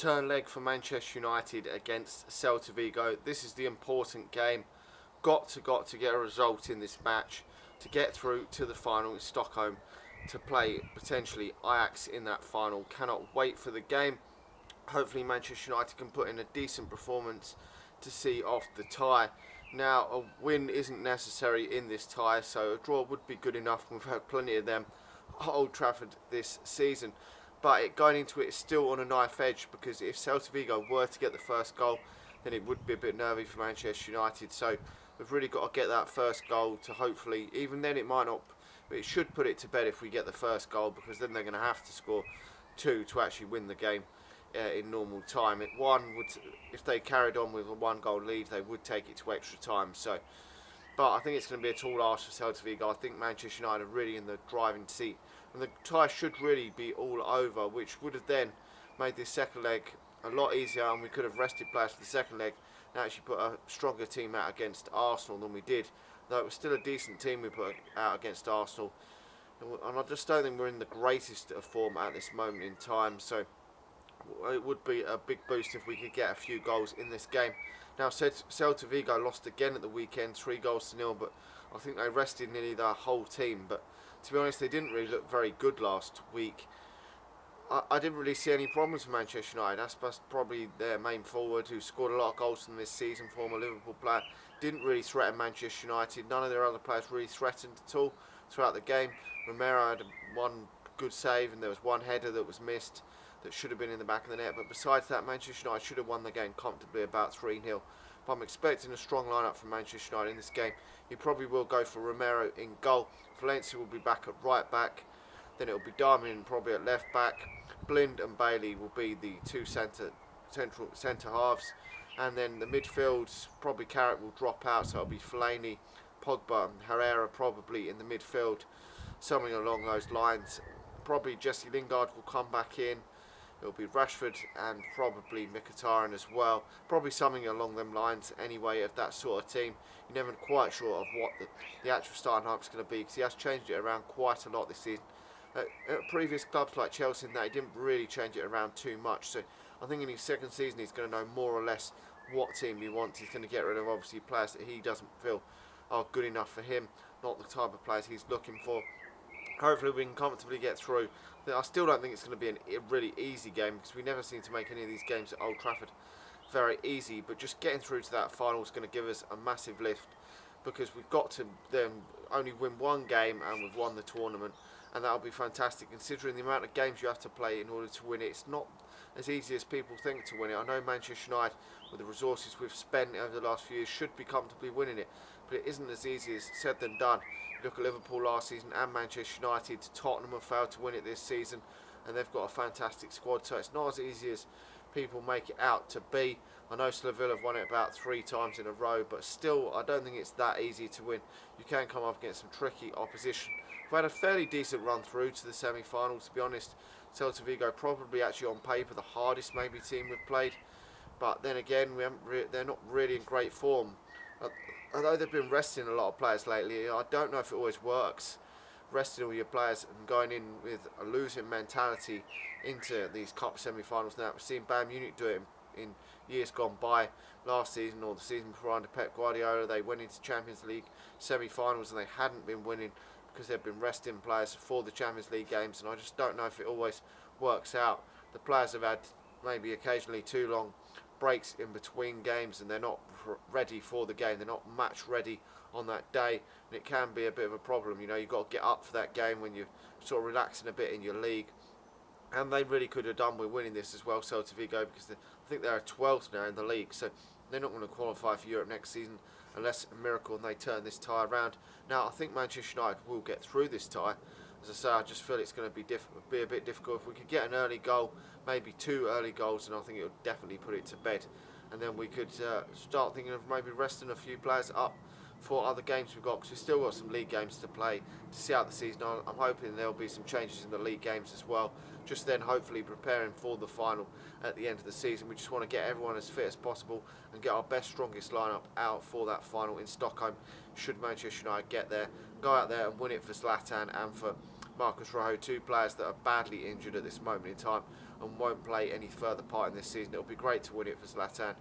Return leg for Manchester United against Celta Vigo. This is the important game. Got to get a result in this match to get through to the final in Stockholm to play potentially Ajax in that final. Cannot wait for the game. Hopefully Manchester United can put in a decent performance to see off the tie. Now, a win isn't necessary in this tie, so a draw would be good enough. We've had plenty of them at Old Trafford this season. But going into it is still on a knife edge, because if Celta Vigo were to get the first goal, then it would be a bit nervy for Manchester United. So we've really got to get that first goal to hopefully, even then it might not, but it should put it to bed if we get the first goal, because then they're going to have to score two to actually win the game in normal time. If they carried on with a 1-goal lead, they would take it to extra time. So, but I think it's going to be a tall ask for Celta Vigo. I think Manchester United are really in the driving seat, and the tie should really be all over, which would have then made this second leg a lot easier, and we could have rested players for the second leg and actually put a stronger team out against Arsenal than we did, though it was still a decent team we put out against Arsenal. And I just don't think we're in the greatest of form at this moment in time, so it would be a big boost if we could get a few goals in this game. Now, Celta Vigo lost again at the weekend, 3-0, but I think they rested nearly their whole team. But to be honest, they didn't really look very good last week. I didn't really see any problems with Manchester United. That's probably their main forward, who scored a lot of goals in this season, former Liverpool player. Didn't really threaten Manchester United. None of their other players really threatened at all throughout the game. Romero had one good save, and there was one header that was missed that should have been in the back of the net. But besides that, Manchester United should have won the game comfortably, about 3-0. But I'm expecting a strong lineup from Manchester United in this game. He probably will go for Romero in goal. Valencia will be back at right back. Then it will be Darmian probably at left back. Blind and Bailey will be the two centre halves. And then the midfield, probably Carrick will drop out, so it'll be Fellaini, Pogba and Herrera probably in the midfield. Something along those lines. Probably Jesse Lingard will come back in. It'll be Rashford and probably Mkhitaryan as well. Probably something along them lines anyway, of that sort of team. You're never quite sure of what the actual starting lineup is going to be, because he has changed it around quite a lot this season. At previous clubs like Chelsea and that, he didn't really change it around too much. So I think in his second season he's going to know more or less what team he wants. He's going to get rid of obviously players that he doesn't feel are good enough for him, not the type of players he's looking for. Hopefully we can comfortably get through. I still don't think it's going to be a really easy game, because we never seem to make any of these games at Old Trafford very easy. But just getting through to that final is going to give us a massive lift, because we've got to then only win one game and we've won the tournament, and that'll be fantastic considering the amount of games you have to play in order to win it. It's not as easy as people think to win it. I know Manchester United, with the resources we've spent over the last few years, should be comfortably winning it, but it isn't as easy as said than done. Look at Liverpool last season and Manchester United. Tottenham have failed to win it this season, and they've got a fantastic squad, so it's not as easy as people make it out to be. I know Sevilla have won it about 3 times in a row, but still I don't think it's that easy to win. You can come up against some tricky opposition. We've had a fairly decent run through to the semi-finals, to be honest. Celta Vigo probably actually on paper the hardest maybe team we've played, but then again they're not really in great form. Although they've been resting a lot of players lately, I don't know if it always works, resting all your players and going in with a losing mentality into these cup semi-finals. Now, we've seen Bayern Munich do it in years gone by. Last season or the season before under Pep Guardiola, they went into Champions League semi-finals and they hadn't been winning because they've been resting players for the Champions League games, and I just don't know if it always works out. The players have had maybe occasionally too long breaks in between games, and they're not ready for the game. They're not match ready on that day, and it can be a bit of a problem. You know, you've got to get up for that game when you're sort of relaxing a bit in your league, and they really could have done with winning this as well, Celta Vigo, because I think they're 12th now in the league, so they're not going to qualify for Europe next season unless a miracle and they turn this tie around. Now, I think Manchester United will get through this tie. As I say, I just feel it's going to be a bit difficult. If we could get an early goal, maybe 2 early goals, and I think it would definitely put it to bed. And then we could start thinking of maybe resting a few players up for other games we've got, because we've still got some league games to play to see out the season. I'm hoping there'll be some changes in the league games as well, just then hopefully preparing for the final at the end of the season. We just want to get everyone as fit as possible and get our best, strongest lineup out for that final in Stockholm, should Manchester United get there. Go out there and win it for Zlatan and for Marcus Rojo, 2 players that are badly injured at this moment in time. and won't play any further part in this season. It'll be great to win it for Zlatan,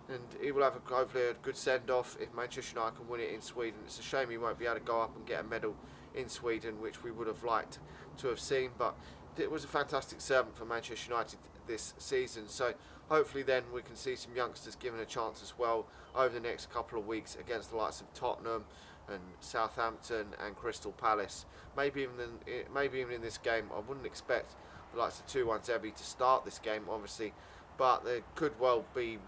and he will have hopefully a good send-off if Manchester United can win it in Sweden. It's a shame he won't be able to go up and get a medal in Sweden, which we would have liked to have seen, but it was a fantastic servant for Manchester United this season. So hopefully then we can see some youngsters given a chance as well over the next couple of weeks against the likes of Tottenham and Southampton and Crystal Palace. Maybe even in this game. I wouldn't expect the likes of 2-1 Zebi to start this game, obviously, but there could well be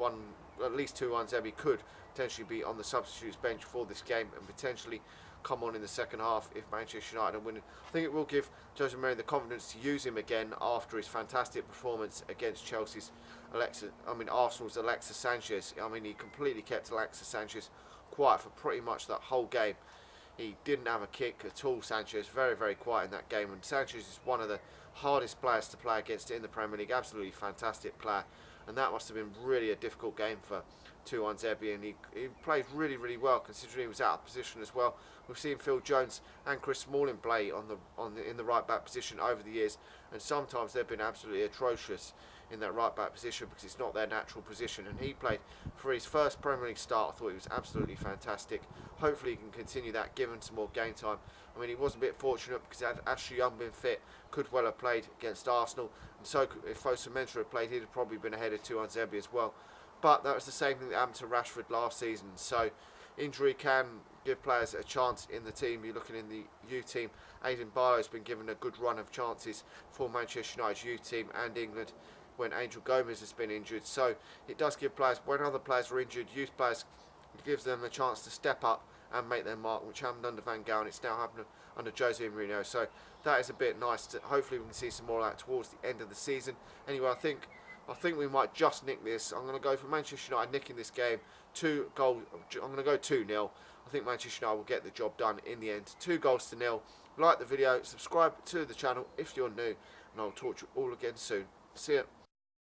at least 2-1 Zebi could potentially be on the substitutes bench for this game and potentially come on in the second half if Manchester United are winning. I think it will give Jose Mourinho the confidence to use him again after his fantastic performance against Arsenal's Alexis Sanchez. I mean, he completely kept Alexis Sanchez quiet for pretty much that whole game. He didn't have a kick at all, Sanchez. Very, very quiet in that game. And Sanchez is one of the hardest players to play against in the Premier League. Absolutely fantastic player. And that must have been really a difficult game for 2-1 Zebi, and he played really, really well considering he was out of position as well. We've seen Phil Jones and Chris Smalling play in the right back position over the years, and sometimes they've been absolutely atrocious in that right back position because it's not their natural position. And he played for his first Premier League start. I thought he was absolutely fantastic. Hopefully he can continue that, given some more game time. I mean, he was a bit fortunate because had Ashley Young been fit, could well have played against Arsenal, and so if Fosu Mensah had played, he'd have probably been ahead of 2-1 Zebi as well. But that was the same thing that happened to Rashford last season. So injury can give players a chance in the team. You're looking in the U team. Aidan Barlow's been given a good run of chances for Manchester United's U team and England when Angel Gomez has been injured. So it does give players, when other players are injured, youth players, it gives them a chance to step up and make their mark, which happened under Van Gaal, and it's now happening under Jose Mourinho. So that is a bit nice. Hopefully we can see some more of that towards the end of the season. Anyway, I think we might just nick this. I'm going to go for Manchester United nicking this game. 2 goals. I'm going to go 2-0. I think Manchester United will get the job done in the end. 2-0. Like the video, subscribe to the channel if you're new, and I'll talk to you all again soon. See ya.